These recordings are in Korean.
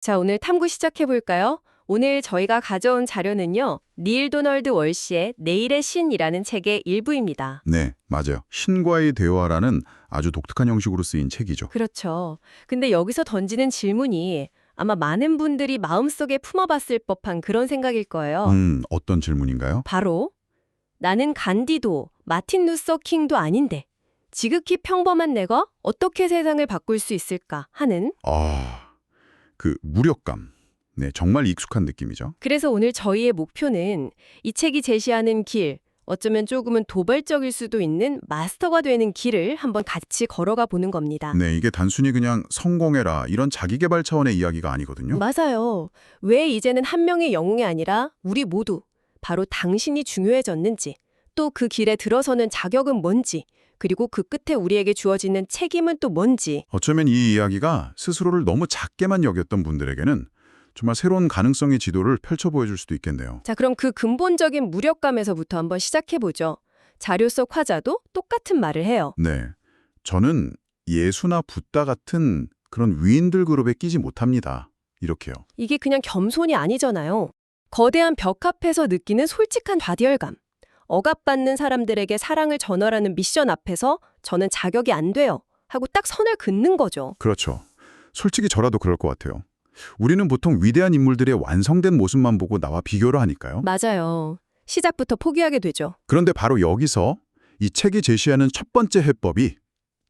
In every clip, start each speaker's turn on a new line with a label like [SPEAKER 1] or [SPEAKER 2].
[SPEAKER 1] 자, 오늘 탐구 시작해볼까요? 오늘 저희가 가져온 자료는요, 닐 도널드 월시의 내일의 신이라는 책의 일부입니다.
[SPEAKER 2] 네, 맞아요. 신과의 대화라는 아주 독특한 형식으로 쓰인 책이죠.
[SPEAKER 1] 그렇죠. 근데 여기서 던지는 질문이 아마 많은 분들이 마음속에 품어봤을 법한 그런 생각일 거예요.
[SPEAKER 2] 어떤 질문인가요?
[SPEAKER 1] 바로, 나는 간디도, 마틴 루서 킹도 아닌데, 지극히 평범한 내가 어떻게 세상을 바꿀 수 있을까 하는.
[SPEAKER 2] 그 무력감. 네, 정말 익숙한 느낌이죠.
[SPEAKER 1] 그래서 오늘 저희의 목표는 이 책이 제시하는 길, 어쩌면 조금은 도발적일 수도 있는 마스터가 되는 길을 한번 같이 걸어가 보는 겁니다.
[SPEAKER 2] 네, 이게 단순히 그냥 성공해라 이런 자기계발 차원의 이야기가 아니거든요.
[SPEAKER 1] 맞아요. 왜 이제는 한 명의 영웅이 아니라 우리 모두 바로 당신이 중요해졌는지, 또 그 길에 들어서는 자격은 뭔지, 그리고 그 끝에 우리에게 주어지는 책임은 또 뭔지.
[SPEAKER 2] 어쩌면 이 이야기가 스스로를 너무 작게만 여겼던 분들에게는 정말 새로운 가능성의 지도를 펼쳐 보여줄 수도 있겠네요.
[SPEAKER 1] 자, 그럼 그 근본적인 무력감에서부터 한번 시작해보죠. 자료 속 화자도 똑같은 말을 해요.
[SPEAKER 2] 네, 저는 예수나 붓다 같은 그런 위인들 그룹에 끼지 못합니다. 이렇게요.
[SPEAKER 1] 이게 그냥 겸손이 아니잖아요. 거대한 벽 앞에서 느끼는 솔직한 좌절감. 억압받는 사람들에게 사랑을 전하라는 미션 앞에서 저는 자격이 안 돼요 하고 딱 선을 긋는 거죠.
[SPEAKER 2] 그렇죠. 솔직히 저라도 그럴 것 같아요. 우리는 보통 위대한 인물들의 완성된 모습만 보고 나와 비교를 하니까요.
[SPEAKER 1] 맞아요. 시작부터 포기하게 되죠.
[SPEAKER 2] 그런데 바로 여기서 이 책이 제시하는 첫 번째 해법이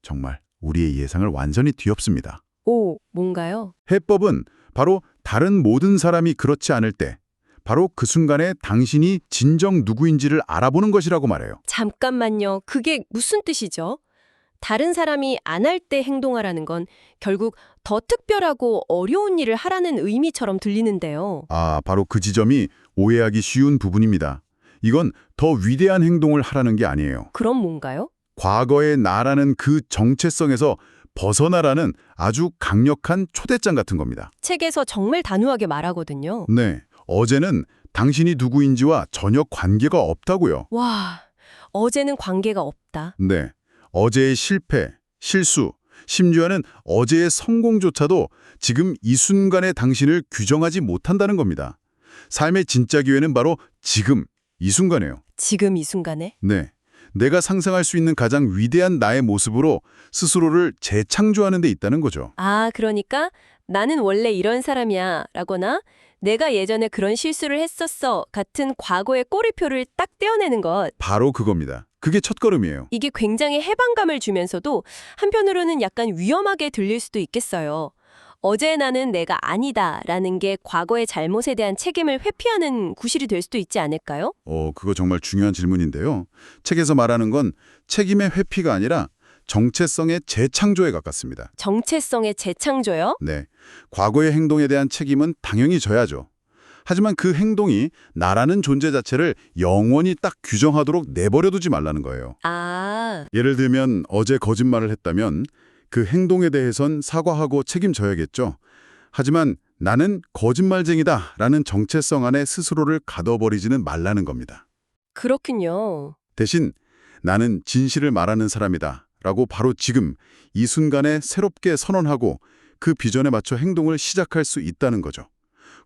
[SPEAKER 2] 정말 우리의 예상을 완전히 뒤엎습니다.
[SPEAKER 1] 오, 뭔가요?
[SPEAKER 2] 해법은 바로 다른 모든 사람이 그렇지 않을 때 바로 그 순간에 당신이 진정 누구인지를 알아보는 것이라고 말해요.
[SPEAKER 1] 잠깐만요. 그게 무슨 뜻이죠? 다른 사람이 안 할 때 행동하라는 건 결국 더 특별하고 어려운 일을 하라는 의미처럼 들리는데요.
[SPEAKER 2] 바로 그 지점이 오해하기 쉬운 부분입니다. 이건 더 위대한 행동을 하라는 게 아니에요.
[SPEAKER 1] 그럼 뭔가요?
[SPEAKER 2] 과거의 나라는 그 정체성에서 벗어나라는 아주 강력한 초대장 같은 겁니다.
[SPEAKER 1] 책에서 정말 단호하게 말하거든요.
[SPEAKER 2] 네, 어제는 당신이 누구인지와 전혀 관계가 없다고요.
[SPEAKER 1] 와, 어제는 관계가 없다.
[SPEAKER 2] 네, 어제의 실패, 실수, 심지어는 어제의 성공조차도 지금 이 순간의 당신을 규정하지 못한다는 겁니다. 삶의 진짜 기회는 바로 지금, 이 순간이에요.
[SPEAKER 1] 지금 이 순간에?
[SPEAKER 2] 네, 내가 상상할 수 있는 가장 위대한 나의 모습으로 스스로를 재창조하는 데 있다는 거죠.
[SPEAKER 1] 아, 그러니까 나는 원래 이런 사람이야 라거나 내가 예전에 그런 실수를 했었어 같은 과거의 꼬리표를 딱 떼어내는 것.
[SPEAKER 2] 바로 그겁니다. 그게 첫걸음이에요.
[SPEAKER 1] 이게 굉장히 해방감을 주면서도 한편으로는 약간 위험하게 들릴 수도 있겠어요. 어제 나는 내가 아니다 라는 게 과거의 잘못에 대한 책임을 회피하는 구실이 될 수도 있지 않을까요?
[SPEAKER 2] 그거 정말 중요한 질문인데요. 책에서 말하는 건 책임의 회피가 아니라 정체성의 재창조에 가깝습니다.
[SPEAKER 1] 정체성의 재창조요?
[SPEAKER 2] 네, 과거의 행동에 대한 책임은 당연히 져야죠. 하지만 그 행동이 나라는 존재 자체를 영원히 딱 규정하도록 내버려두지 말라는 거예요.
[SPEAKER 1] 아,
[SPEAKER 2] 예를 들면 어제 거짓말을 했다면 그 행동에 대해선 사과하고 책임져야겠죠. 하지만 나는 거짓말쟁이다 라는 정체성 안에 스스로를 가둬버리지는 말라는 겁니다.
[SPEAKER 1] 그렇군요.
[SPEAKER 2] 대신 나는 진실을 말하는 사람이다 라고 바로 지금 이 순간에 새롭게 선언하고 그 비전에 맞춰 행동을 시작할 수 있다는 거죠.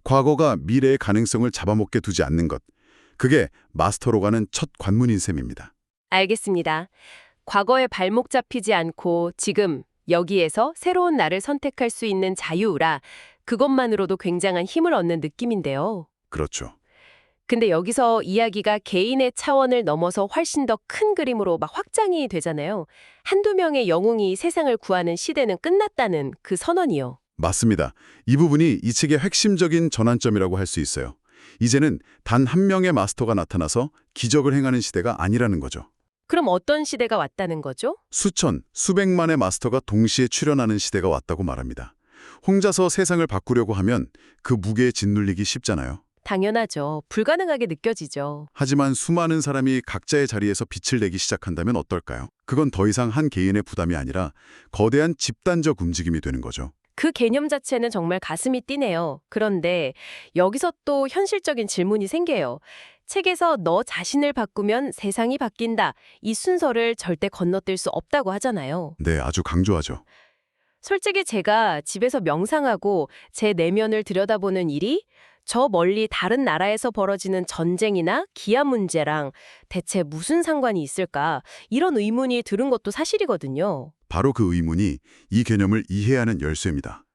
[SPEAKER 2] 과거가 미래의 가능성을 잡아먹게 두지 않는 것. 그게 마스터로 가는 첫 관문인 셈입니다.
[SPEAKER 1] 알겠습니다. 과거에 발목 잡히지 않고 지금 여기에서 새로운 나를 선택할 수 있는 자유라 그것만으로도 굉장한 힘을 얻는 느낌인데요.
[SPEAKER 2] 그렇죠.
[SPEAKER 1] 근데 여기서 이야기가 개인의 차원을 넘어서 훨씬 더 큰 그림으로 막 확장이 되잖아요. 한두 명의 영웅이 세상을 구하는 시대는 끝났다는 그 선언이요.
[SPEAKER 2] 맞습니다. 이 부분이 이 책의 핵심적인 전환점이라고 할 수 있어요. 이제는 단 한 명의 마스터가 나타나서 기적을 행하는 시대가 아니라는 거죠.
[SPEAKER 1] 그럼 어떤 시대가 왔다는 거죠?
[SPEAKER 2] 수천, 수백만의 마스터가 동시에 출현하는 시대가 왔다고 말합니다. 혼자서 세상을 바꾸려고 하면 그 무게에 짓눌리기 쉽잖아요.
[SPEAKER 1] 당연하죠. 불가능하게 느껴지죠.
[SPEAKER 2] 하지만 수많은 사람이 각자의 자리에서 빛을 내기 시작한다면 어떨까요? 그건 더 이상 한 개인의 부담이 아니라 거대한 집단적 움직임이 되는 거죠.
[SPEAKER 1] 그 개념 자체는 정말 가슴이 뛰네요. 그런데 여기서 또 현실적인 질문이 생겨요. 책에서 너 자신을 바꾸면 세상이 바뀐다. 이 순서를 절대 건너뛸 수 없다고 하잖아요.
[SPEAKER 2] 네, 아주 강조하죠.
[SPEAKER 1] 솔직히 제가 집에서 명상하고 제 내면을 들여다보는 일이 저 멀리 다른 나라에서 벌어지는 전쟁이나 기아 문제랑 대체 무슨 상관이 있을까? 이런 의문이 들은 것도 사실이거든요.
[SPEAKER 2] 바로 그 의문이 이 개념을 이해하는 열쇠입니다.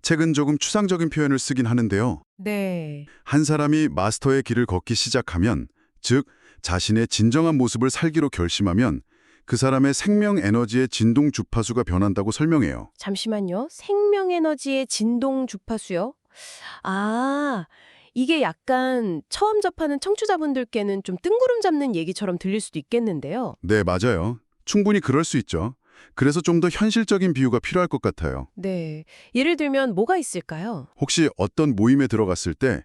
[SPEAKER 2] 책은 조금 추상적인 표현을 쓰긴 하는데요.
[SPEAKER 1] 네.
[SPEAKER 2] 한 사람이 마스터의 길을 걷기 시작하면, 즉 자신의 진정한 모습을 살기로 결심하면 그 사람의 생명 에너지의 진동 주파수가 변한다고 설명해요.
[SPEAKER 1] 잠시만요. 생명 에너지의 진동 주파수요? 아, 이게 약간 처음 접하는 청취자분들께는 좀 뜬구름 잡는 얘기처럼 들릴 수도 있겠는데요.
[SPEAKER 2] 네, 맞아요. 충분히 그럴 수 있죠. 그래서 좀 더 현실적인 비유가 필요할 것 같아요.
[SPEAKER 1] 네. 예를 들면 뭐가 있을까요?
[SPEAKER 2] 혹시 어떤 모임에 들어갔을 때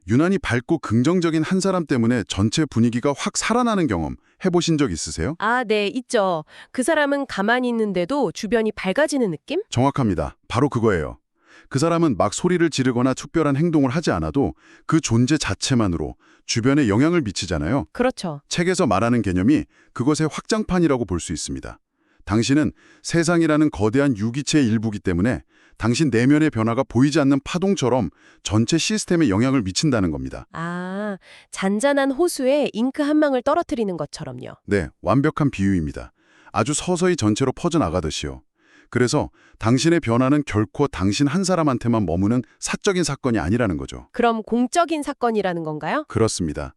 [SPEAKER 2] 유난히 밝고 긍정적인 한 사람 때문에 전체 분위기가 확 살아나는 경험 해보신 적 있으세요?
[SPEAKER 1] 아, 네, 있죠. 그 사람은 가만히 있는데도 주변이 밝아지는 느낌?
[SPEAKER 2] 정확합니다. 바로 그거예요. 그 사람은 막 소리를 지르거나 특별한 행동을 하지 않아도 그 존재 자체만으로 주변에 영향을 미치잖아요.
[SPEAKER 1] 그렇죠.
[SPEAKER 2] 책에서 말하는 개념이 그것의 확장판이라고 볼 수 있습니다. 당신은 세상이라는 거대한 유기체의 일부기 때문에 당신 내면의 변화가 보이지 않는 파동처럼 전체 시스템에 영향을 미친다는 겁니다.
[SPEAKER 1] 아, 잔잔한 호수에 잉크 한 방울 떨어뜨리는 것처럼요.
[SPEAKER 2] 네, 완벽한 비유입니다. 아주 서서히 전체로 퍼져나가듯이요. 그래서 당신의 변화는 결코 당신 한 사람한테만 머무는 사적인 사건이 아니라는 거죠.
[SPEAKER 1] 그럼 공적인 사건이라는 건가요?
[SPEAKER 2] 그렇습니다.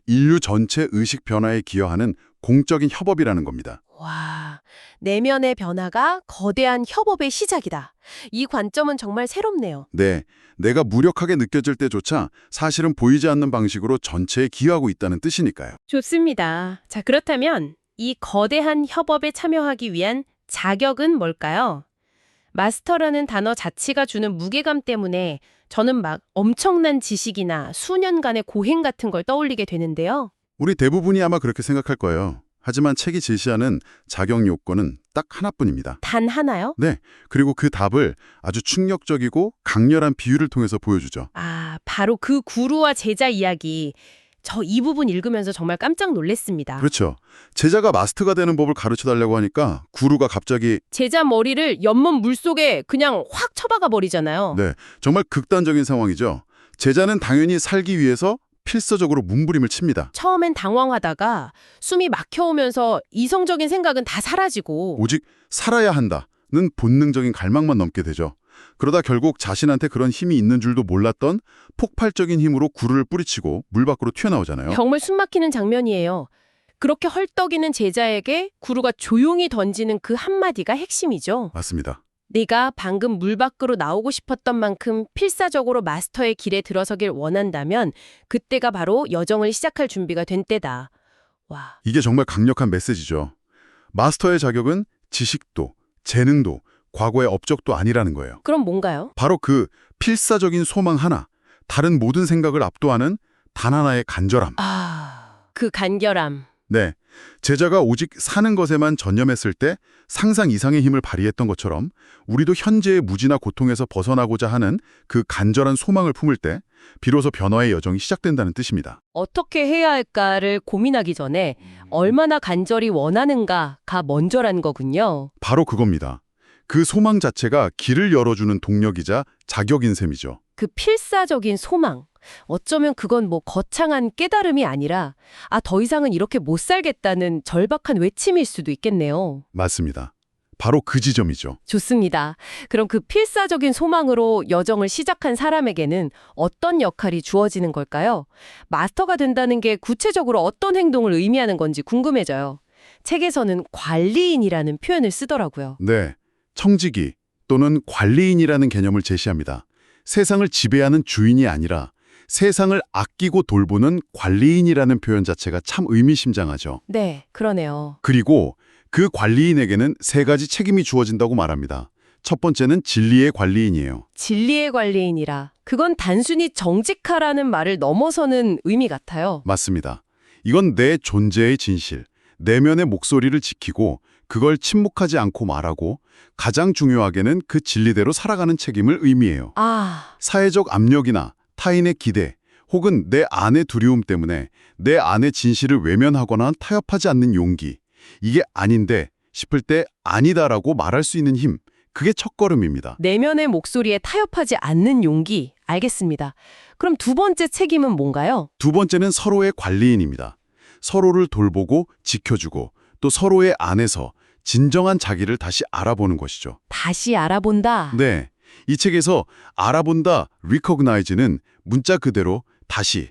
[SPEAKER 2] 인류 전체 의식 변화에 기여하는 공적인 협업이라는 겁니다.
[SPEAKER 1] 와, 내면의 변화가 거대한 협업의 시작이다. 이 관점은 정말 새롭네요.
[SPEAKER 2] 네, 내가 무력하게 느껴질 때조차 사실은 보이지 않는 방식으로 전체에 기여하고 있다는 뜻이니까요.
[SPEAKER 1] 좋습니다. 자, 그렇다면 이 거대한 협업에 참여하기 위한 자격은 뭘까요? 마스터라는 단어 자체가 주는 무게감 때문에 저는 막 엄청난 지식이나 수년간의 고행 같은 걸 떠올리게 되는데요.
[SPEAKER 2] 우리 대부분이 아마 그렇게 생각할 거예요. 하지만 책이 제시하는 자격 요건은 딱 하나뿐입니다.
[SPEAKER 1] 단 하나요?
[SPEAKER 2] 네, 그리고 그 답을 아주 충격적이고 강렬한 비유를 통해서 보여주죠.
[SPEAKER 1] 아, 바로 그 구루와 제자 이야기. 저 이 부분 읽으면서 정말 깜짝 놀랐습니다.
[SPEAKER 2] 그렇죠. 제자가 마스터가 되는 법을 가르쳐달라고 하니까 구루가 갑자기
[SPEAKER 1] 제자 머리를 연못 물속에 그냥 확 쳐박아 버리잖아요.
[SPEAKER 2] 네, 정말 극단적인 상황이죠. 제자는 당연히 살기 위해서 필사적으로 몸부림을 칩니다.
[SPEAKER 1] 처음엔 당황하다가 숨이 막혀오면서 이성적인 생각은 다 사라지고
[SPEAKER 2] 오직 살아야 한다는 본능적인 갈망만 넘게 되죠. 그러다 결국 자신한테 그런 힘이 있는 줄도 몰랐던 폭발적인 힘으로 구르를 뿌리치고 물 밖으로 튀어나오잖아요.
[SPEAKER 1] 정말 숨막히는 장면이에요. 그렇게 헐떡이는 제자에게 구루가 조용히 던지는 그 한마디가 핵심이죠.
[SPEAKER 2] 맞습니다.
[SPEAKER 1] 네가 방금 물 밖으로 나오고 싶었던 만큼 필사적으로 마스터의 길에 들어서길 원한다면 그때가 바로 여정을 시작할 준비가 된 때다. 와,
[SPEAKER 2] 이게 정말 강력한 메시지죠. 마스터의 자격은 지식도, 재능도, 과거의 업적도 아니라는 거예요.
[SPEAKER 1] 그럼 뭔가요?
[SPEAKER 2] 바로 그 필사적인 소망 하나, 다른 모든 생각을 압도하는 단 하나의 간절함.
[SPEAKER 1] 그 간결함.
[SPEAKER 2] 네, 제자가 오직 사는 것에만 전념했을 때 상상 이상의 힘을 발휘했던 것처럼 우리도 현재의 무지나 고통에서 벗어나고자 하는 그 간절한 소망을 품을 때 비로소 변화의 여정이 시작된다는 뜻입니다.
[SPEAKER 1] 어떻게 해야 할까를 고민하기 전에 얼마나 간절히 원하는가가 먼저란 거군요.
[SPEAKER 2] 바로 그겁니다. 그 소망 자체가 길을 열어주는 동력이자 자격인 셈이죠.
[SPEAKER 1] 그 필사적인 소망. 어쩌면 그건 뭐 거창한 깨달음이 아니라 더 이상은 이렇게 못 살겠다는 절박한 외침일 수도 있겠네요.
[SPEAKER 2] 맞습니다. 바로 그 지점이죠.
[SPEAKER 1] 좋습니다. 그럼 그 필사적인 소망으로 여정을 시작한 사람에게는 어떤 역할이 주어지는 걸까요? 마스터가 된다는 게 구체적으로 어떤 행동을 의미하는 건지 궁금해져요. 책에서는 관리인이라는 표현을 쓰더라고요.
[SPEAKER 2] 네, 청지기 또는 관리인이라는 개념을 제시합니다. 세상을 지배하는 주인이 아니라 세상을 아끼고 돌보는 관리인이라는 표현 자체가 참 의미심장하죠.
[SPEAKER 1] 네, 그러네요.
[SPEAKER 2] 그리고 그 관리인에게는 세 가지 책임이 주어진다고 말합니다. 첫 번째는 진리의 관리인이에요.
[SPEAKER 1] 진리의 관리인이라. 그건 단순히 정직하라는 말을 넘어서는 의미 같아요.
[SPEAKER 2] 맞습니다. 이건 내 존재의 진실, 내면의 목소리를 지키고 그걸 침묵하지 않고 말하고 가장 중요하게는 그 진리대로 살아가는 책임을 의미해요. 사회적 압력이나 타인의 기대 혹은 내 안의 두려움 때문에 내 안의 진실을 외면하거나 타협하지 않는 용기. 이게 아닌데 싶을 때 아니다라고 말할 수 있는 힘. 그게 첫걸음입니다.
[SPEAKER 1] 내면의 목소리에 타협하지 않는 용기. 알겠습니다. 그럼 두 번째 책임은 뭔가요?
[SPEAKER 2] 두 번째는 서로의 관리인입니다. 서로를 돌보고 지켜주고 또 서로의 안에서 진정한 자기를 다시 알아보는 것이죠.
[SPEAKER 1] 다시 알아본다.
[SPEAKER 2] 네, 이 책에서 알아본다, recognize는 문자 그대로 다시,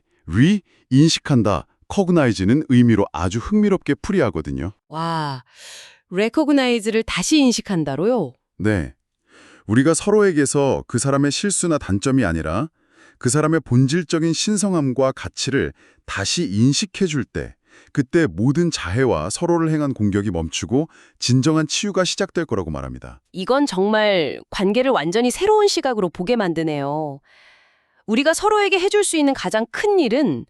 [SPEAKER 2] 인식한다, cognize는 의미로 아주 흥미롭게 풀이하거든요.
[SPEAKER 1] 와, recognize를 다시 인식한다로요?
[SPEAKER 2] 네, 우리가 서로에게서 그 사람의 실수나 단점이 아니라 그 사람의 본질적인 신성함과 가치를 다시 인식해 줄 때, 그때 모든 자해와 서로를 향한 공격이 멈추고 진정한 치유가 시작될 거라고 말합니다.
[SPEAKER 1] 이건 정말 관계를 완전히 새로운 시각으로 보게 만드네요. 우리가 서로에게 해줄 수 있는 가장 큰 일은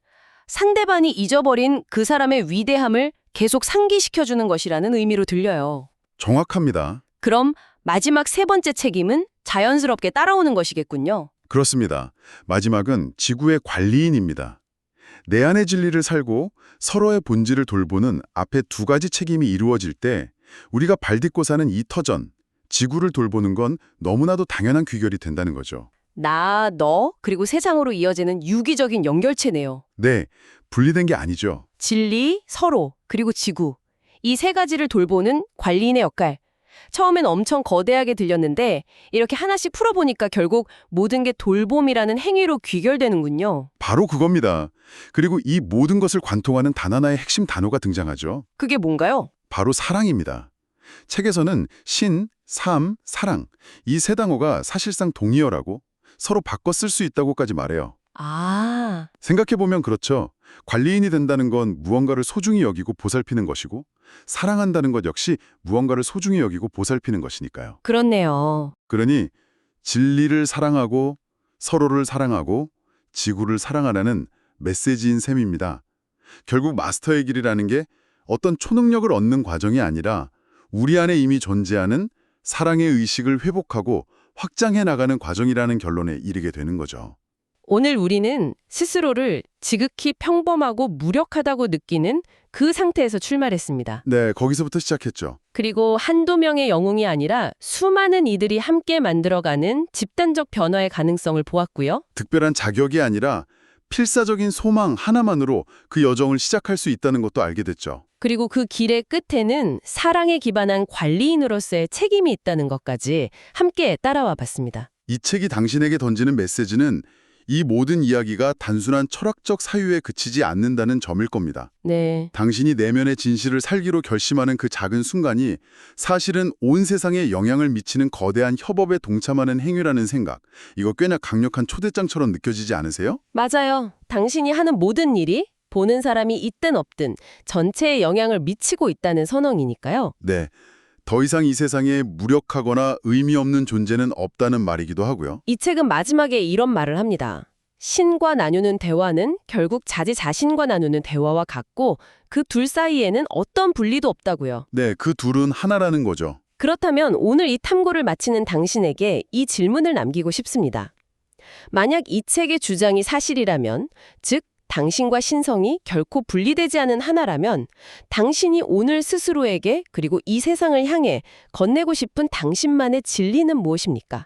[SPEAKER 1] 상대방이 잊어버린 그 사람의 위대함을 계속 상기시켜주는 것이라는 의미로 들려요.
[SPEAKER 2] 정확합니다.
[SPEAKER 1] 그럼 마지막 세 번째 책임은 자연스럽게 따라오는 것이겠군요.
[SPEAKER 2] 그렇습니다. 마지막은 지구의 관리인입니다. 내 안의 진리를 살고 서로의 본질을 돌보는 앞에 두 가지 책임이 이루어질 때 우리가 발딛고 사는 이 터전, 지구를 돌보는 건 너무나도 당연한 귀결이 된다는 거죠.
[SPEAKER 1] 나, 너, 그리고 세상으로 이어지는 유기적인 연결체네요.
[SPEAKER 2] 네, 분리된 게 아니죠.
[SPEAKER 1] 진리, 서로, 그리고 지구. 이 세 가지를 돌보는 관리인의 역할. 처음엔 엄청 거대하게 들렸는데 이렇게 하나씩 풀어보니까 결국 모든 게 돌봄이라는 행위로 귀결되는군요.
[SPEAKER 2] 바로 그겁니다. 그리고 이 모든 것을 관통하는 단 하나의 핵심 단어가 등장하죠.
[SPEAKER 1] 그게 뭔가요?
[SPEAKER 2] 바로 사랑입니다. 책에서는 신, 삶, 사랑 이 세 단어가 사실상 동의어라고 서로 바꿔 쓸 수 있다고까지 말해요.
[SPEAKER 1] 아,
[SPEAKER 2] 생각해보면 그렇죠. 관리인이 된다는 건 무언가를 소중히 여기고 보살피는 것이고 사랑한다는 것 역시 무언가를 소중히 여기고 보살피는 것이니까요.
[SPEAKER 1] 그렇네요.
[SPEAKER 2] 그러니 진리를 사랑하고 서로를 사랑하고 지구를 사랑하라는 메시지인 셈입니다. 결국 마스터의 길이라는 게 어떤 초능력을 얻는 과정이 아니라 우리 안에 이미 존재하는 사랑의 의식을 회복하고 확장해 나가는 과정이라는 결론에 이르게 되는 거죠.
[SPEAKER 1] 오늘 우리는 스스로를 지극히 평범하고 무력하다고 느끼는 그 상태에서 출발했습니다.
[SPEAKER 2] 네, 거기서부터 시작했죠.
[SPEAKER 1] 그리고 한두 명의 영웅이 아니라 수많은 이들이 함께 만들어가는 집단적 변화의 가능성을 보았고요.
[SPEAKER 2] 특별한 자격이 아니라 필사적인 소망 하나만으로 그 여정을 시작할 수 있다는 것도 알게 됐죠.
[SPEAKER 1] 그리고 그 길의 끝에는 사랑에 기반한 관리인으로서의 책임이 있다는 것까지 함께 따라와 봤습니다.
[SPEAKER 2] 이 책이 당신에게 던지는 메시지는 이 모든 이야기가 단순한 철학적 사유에 그치지 않는다는 점일 겁니다.
[SPEAKER 1] 네.
[SPEAKER 2] 당신이 내면의 진실을 살기로 결심하는 그 작은 순간이 사실은 온 세상에 영향을 미치는 거대한 협업에 동참하는 행위라는 생각, 이거 꽤나 강력한 초대장처럼 느껴지지 않으세요?
[SPEAKER 1] 맞아요. 당신이 하는 모든 일이 보는 사람이 있든 없든 전체에 영향을 미치고 있다는 선언이니까요.
[SPEAKER 2] 네. 더 이상 이 세상에 무력하거나 의미 없는 존재는 없다는 말이기도 하고요.
[SPEAKER 1] 이 책은 마지막에 이런 말을 합니다. 신과 나누는 대화는 결국 자기 자신과 나누는 대화와 같고 그 둘 사이에는 어떤 분리도 없다고요.
[SPEAKER 2] 네, 그 둘은 하나라는 거죠.
[SPEAKER 1] 그렇다면 오늘 이 탐구를 마치는 당신에게 이 질문을 남기고 싶습니다. 만약 이 책의 주장이 사실이라면, 즉 당신과 신성이 결코 분리되지 않은 하나라면 당신이 오늘 스스로에게 그리고 이 세상을 향해 건네고 싶은 당신만의 진리는 무엇입니까?